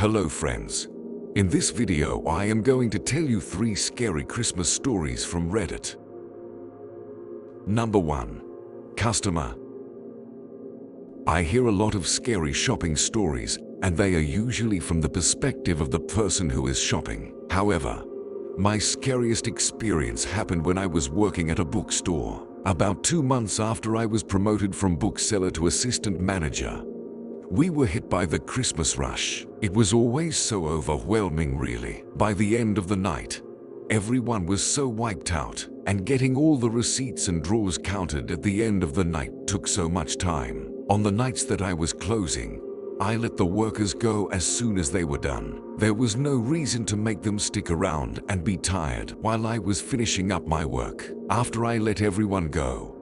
Hello friends. In this video I am going to tell you 3 scary Christmas stories from Reddit. Number 1. Customer. I hear a lot of scary shopping stories, and they are usually from the perspective of the person who is shopping. However, my scariest experience happened when I was working at a bookstore. About 2 months after I was promoted from bookseller to assistant manager, we were hit by the Christmas rush. It was always so overwhelming really. By the end of the night, everyone was so wiped out, and getting all the receipts and drawers counted at the end of the night took so much time. On the nights that I was closing, I let the workers go as soon as they were done. There was no reason to make them stick around and be tired while I was finishing up my work. After I let everyone go,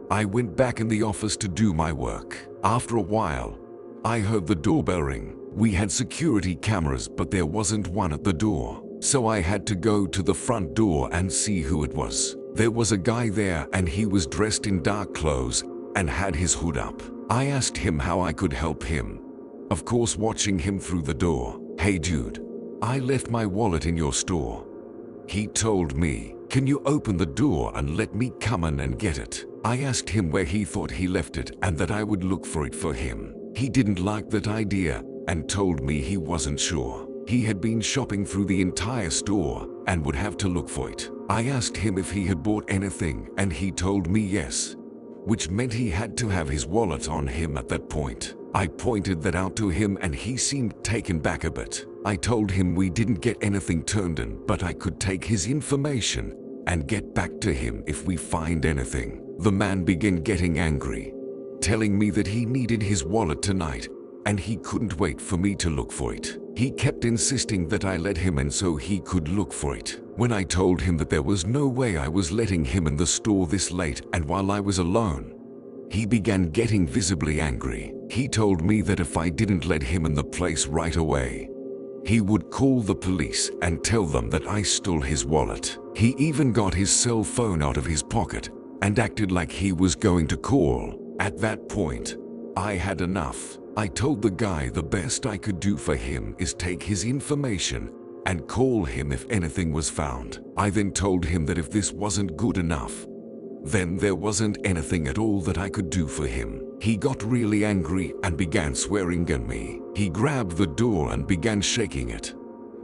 I went back in the office to do my work. After a while, I heard the doorbell ring. We had security cameras, but there wasn't one at the door. So I had to go to the front door and see who it was. There was a guy there, and he was dressed in dark clothes and had his hood up. I asked him how I could help him, of course watching him through the door. "Hey dude, I left my wallet in your store." He told me, "Can you open the door and let me come in and get it?" I asked him where he thought he left it and that I would look for it for him. He didn't like that idea and told me he wasn't sure. He had been shopping through the entire store and would have to look for it. I asked him if he had bought anything, and he told me yes, which meant he had to have his wallet on him at that point. I pointed that out to him and he seemed taken back a bit. I told him we didn't get anything turned in, but I could take his information and get back to him if we find anything. The man began getting angry, telling me that he needed his wallet tonight and he couldn't wait for me to look for it. He kept insisting that I let him in so he could look for it. When I told him that there was no way I was letting him in the store this late and while I was alone, he began getting visibly angry. He told me that if I didn't let him in the place right away, he would call the police and tell them that I stole his wallet. He even got his cell phone out of his pocket and acted like he was going to call. At that point, I had enough. I told the guy the best I could do for him is take his information and call him if anything was found. I then told him that if this wasn't good enough, then there wasn't anything at all that I could do for him. He got really angry and began swearing at me. He grabbed the door and began shaking it,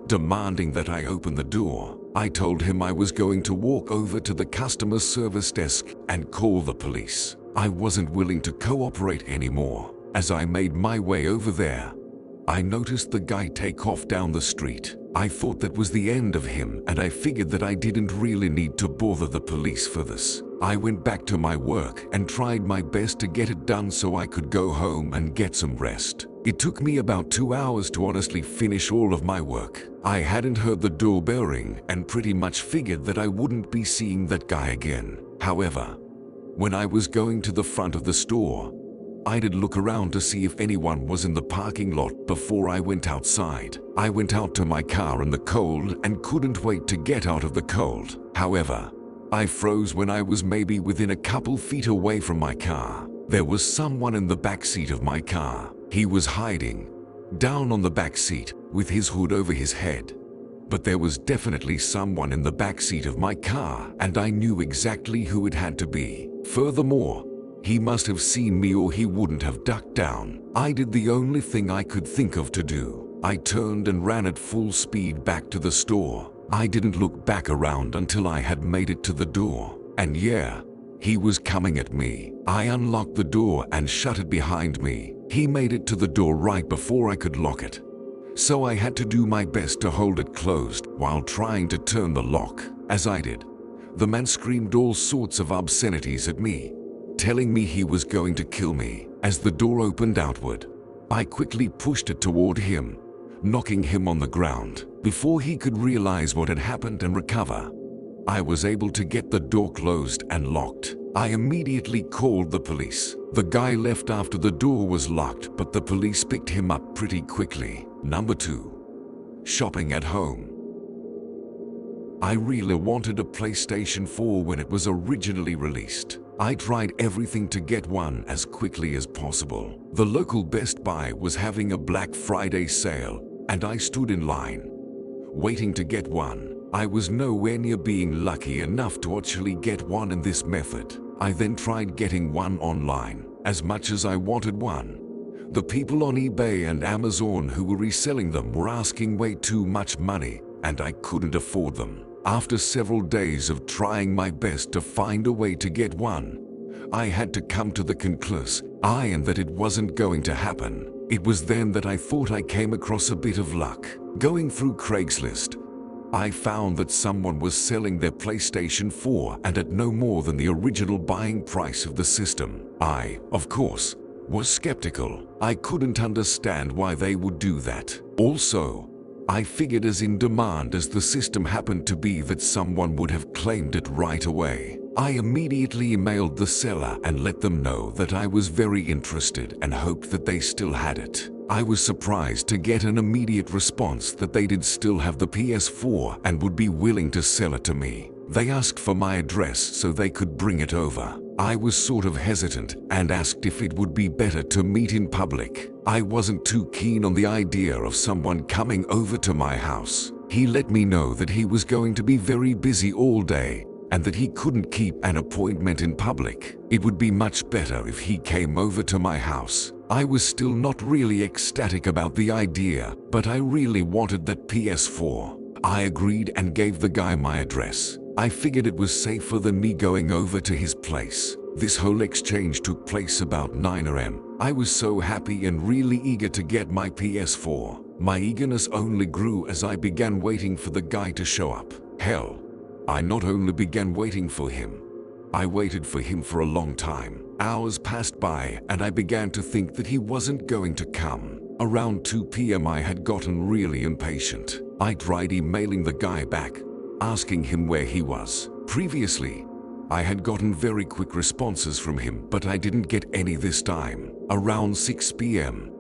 demanding that I open the door. I told him I was going to walk over to the customer service desk and call the police. I wasn't willing to cooperate anymore. As I made my way over there, I noticed the guy take off down the street. I thought that was the end of him, and I figured that I didn't really need to bother the police for this. I went back to my work and tried my best to get it done so I could go home and get some rest. It took me about 2 hours to honestly finish all of my work. I hadn't heard the doorbell ring and pretty much figured that I wouldn't be seeing that guy again. However, when I was going to the front of the store, I did look around to see if anyone was in the parking lot before I went outside. I went out to my car in the cold and couldn't wait to get out of the cold. However, I froze when I was maybe within a couple feet away from my car. There was someone in the back seat of my car. He was hiding down on the back seat with his hood over his head. But there was definitely someone in the back seat of my car, and I knew exactly who it had to be. Furthermore, he must have seen me or he wouldn't have ducked down. I did the only thing I could think of to do. I turned and ran at full speed back to the store. I didn't look back around until I had made it to the door. And yeah, he was coming at me. I unlocked the door and shut it behind me. He made it to the door right before I could lock it, so I had to do my best to hold it closed while trying to turn the lock. As I did, the man screamed all sorts of obscenities at me, telling me he was going to kill me. As the door opened outward, I quickly pushed it toward him, knocking him on the ground. Before he could realize what had happened and recover, I was able to get the door closed and locked. I immediately called the police. The guy left after the door was locked, but the police picked him up pretty quickly. Number 2. Shopping at home. I really wanted a PlayStation 4 when it was originally released. I tried everything to get one as quickly as possible. The local Best Buy was having a Black Friday sale, and I stood in line, waiting to get one. I was nowhere near being lucky enough to actually get one in this method. I then tried getting one online. As much as I wanted one, the people on eBay and Amazon who were reselling them were asking way too much money, and I couldn't afford them. After several days of trying my best to find a way to get one, I had to come to the conclusion that it wasn't going to happen. It was then that I thought I came across a bit of luck. Going through Craigslist, I found that someone was selling their PlayStation 4 and at no more than the original buying price of the system. I, of course, was skeptical. I couldn't understand why they would do that. Also, I figured as in demand as the system happened to be that someone would have claimed it right away. I immediately emailed the seller and let them know that I was very interested and hoped that they still had it. I was surprised to get an immediate response that they did still have the PS4 and would be willing to sell it to me. They asked for my address so they could bring it over. I was sort of hesitant and asked if it would be better to meet in public. I wasn't too keen on the idea of someone coming over to my house. He let me know that he was going to be very busy all day and that he couldn't keep an appointment in public. It would be much better if he came over to my house. I was still not really ecstatic about the idea, but I really wanted that PS4. I agreed and gave the guy my address. I figured it was safer than me going over to his place. This whole exchange took place about 9 a.m. I was so happy and really eager to get my PS4. My eagerness only grew as I began waiting for the guy to show up. Hell, I not only began waiting for him, I waited for him for a long time. Hours passed by and I began to think that he wasn't going to come. Around 2 p.m. I had gotten really impatient. I tried emailing the guy back, asking him where he was. Previously, I had gotten very quick responses from him, but I didn't get any this time. Around 6 p.m.,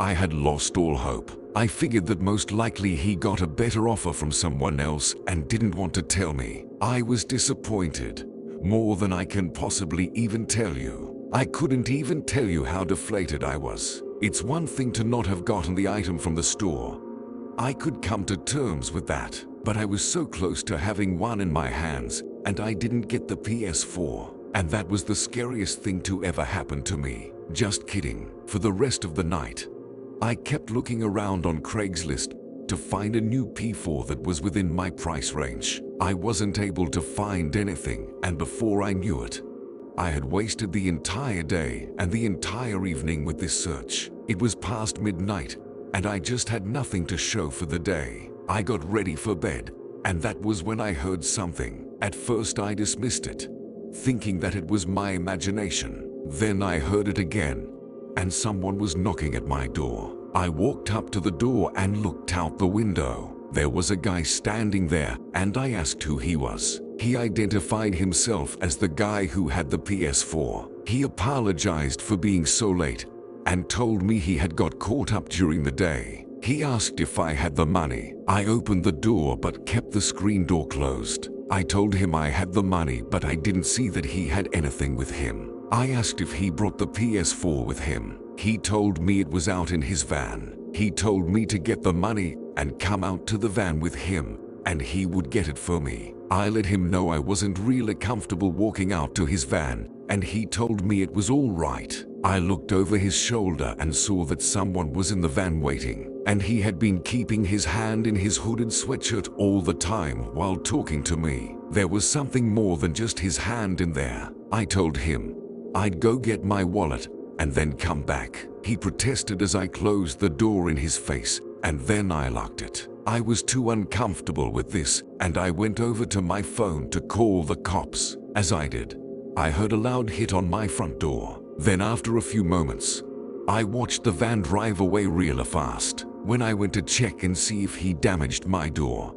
I had lost all hope. I figured that most likely he got a better offer from someone else and didn't want to tell me. I was disappointed, more than I can possibly even tell you. I couldn't even tell you how deflated I was. It's one thing to not have gotten the item from the store. I could come to terms with that, but I was so close to having one in my hands, and I didn't get the PS4. And that was the scariest thing to ever happen to me. Just kidding. For the rest of the night, I kept looking around on Craigslist to find a new P4 that was within my price range. I wasn't able to find anything, and before I knew it, I had wasted the entire day and the entire evening with this search. It was past midnight, and I just had nothing to show for the day. I got ready for bed, and that was when I heard something. At first I dismissed it, thinking that it was my imagination. Then I heard it again, and someone was knocking at my door. I walked up to the door and looked out the window. There was a guy standing there, and I asked who he was. He identified himself as the guy who had the PS4. He apologized for being so late and told me he had got caught up during the day. He asked if I had the money. I opened the door but kept the screen door closed. I told him I had the money, but I didn't see that he had anything with him. I asked if he brought the PS4 with him. He told me it was out in his van. He told me to get the money and come out to the van with him, and he would get it for me. I let him know I wasn't really comfortable walking out to his van, and he told me it was all right. I looked over his shoulder and saw that someone was in the van waiting, and he had been keeping his hand in his hooded sweatshirt all the time while talking to me. There was something more than just his hand in there. I told him I'd go get my wallet and then come back. He protested as I closed the door in his face, and then I locked it. I was too uncomfortable with this, and I went over to my phone to call the cops. As I did, I heard a loud hit on my front door. Then after a few moments, I watched the van drive away real fast. When I went to check and see if he damaged my door,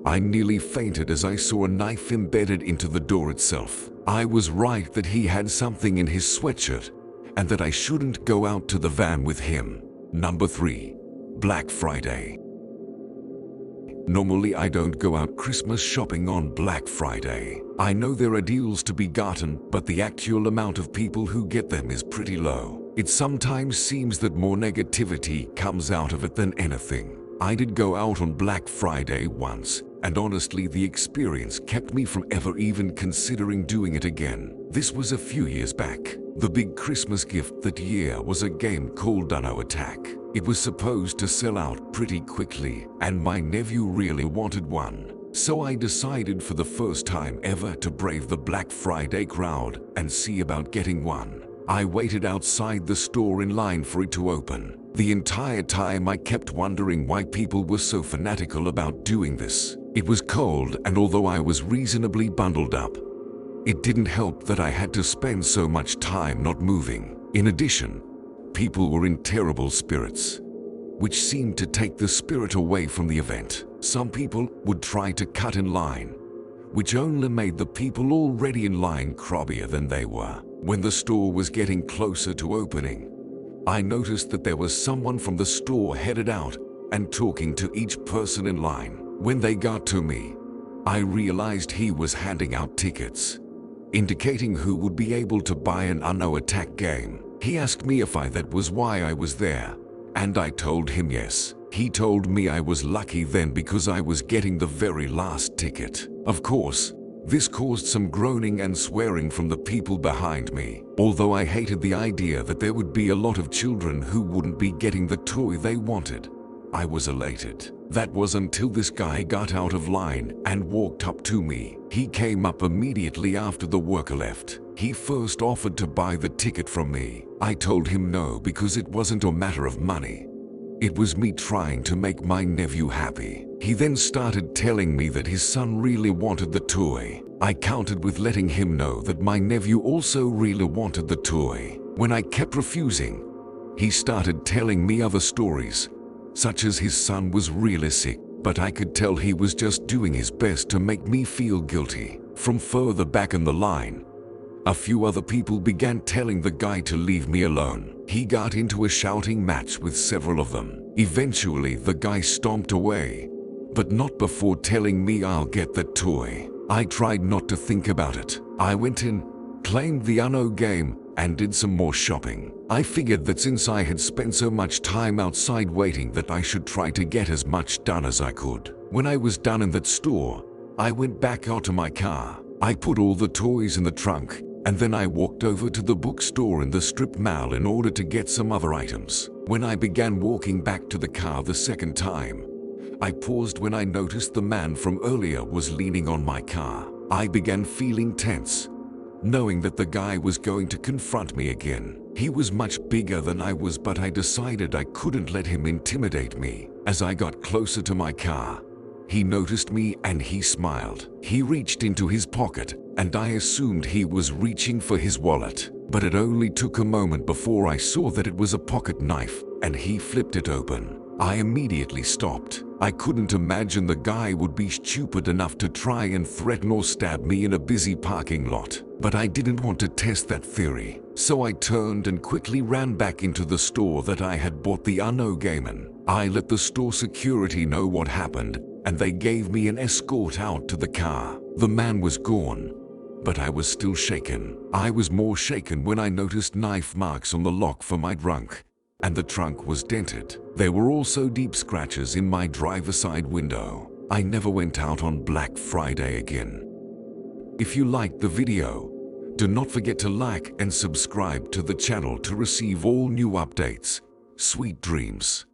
I nearly fainted as I saw a knife embedded into the door itself. I was right that he had something in his sweatshirt, and that I shouldn't go out to the van with him. Number 3. Black Friday. Normally I don't go out Christmas shopping on Black Friday. I know there are deals to be gotten, but the actual amount of people who get them is pretty low. It sometimes seems that more negativity comes out of it than anything. I did go out on Black Friday once, and honestly the experience kept me from ever even considering doing it again. This was a few years back. The big Christmas gift that year was a game called Uno Attack. It was supposed to sell out pretty quickly, and my nephew really wanted one. So I decided for the first time ever to brave the Black Friday crowd and see about getting one. I waited outside the store in line for it to open. The entire time I kept wondering why people were so fanatical about doing this. It was cold, and although I was reasonably bundled up, it didn't help that I had to spend so much time not moving. In addition, people were in terrible spirits, which seemed to take the spirit away from the event. Some people would try to cut in line, which only made the people already in line crabbier than they were. When the store was getting closer to opening, I noticed that there was someone from the store headed out and talking to each person in line. When they got to me, I realized he was handing out tickets, indicating who would be able to buy an Uno Attack game. He asked me if that was why I was there, and I told him yes. He told me I was lucky then because I was getting the very last ticket. Of course, this caused some groaning and swearing from the people behind me. Although I hated the idea that there would be a lot of children who wouldn't be getting the toy they wanted, I was elated. That was until this guy got out of line and walked up to me. He came up immediately after the worker left. He first offered to buy the ticket from me. I told him no because it wasn't a matter of money. It was me trying to make my nephew happy. He then started telling me that his son really wanted the toy. I countered with letting him know that my nephew also really wanted the toy. When I kept refusing, he started telling me other stories, such as his son was really sick, but I could tell he was just doing his best to make me feel guilty. From further back in the line, a few other people began telling the guy to leave me alone. He got into a shouting match with several of them. Eventually, the guy stomped away, but not before telling me I'll get that toy. I tried not to think about it. I went in, claimed the Uno game, and did some more shopping. I figured that since I had spent so much time outside waiting that I should try to get as much done as I could. When I was done in that store, I went back out to my car. I put all the toys in the trunk, and then I walked over to the bookstore in the strip mall in order to get some other items. When I began walking back to the car the second time, I paused when I noticed the man from earlier was leaning on my car. I began feeling tense, knowing that the guy was going to confront me again. He was much bigger than I was, but I decided I couldn't let him intimidate me. As I got closer to my car, he noticed me and he smiled. He reached into his pocket, and I assumed he was reaching for his wallet. But it only took a moment before I saw that it was a pocket knife, and he flipped it open. I immediately stopped. I couldn't imagine the guy would be stupid enough to try and threaten or stab me in a busy parking lot. But I didn't want to test that theory. So I turned and quickly ran back into the store that I had bought the Uno game in. I let the store security know what happened, and they gave me an escort out to the car. The man was gone, but I was still shaken. I was more shaken when I noticed knife marks on the lock for my trunk, and the trunk was dented. There were also deep scratches in my driver's side window. I never went out on Black Friday again. If you liked the video, do not forget to like and subscribe to the channel to receive all new updates. Sweet dreams.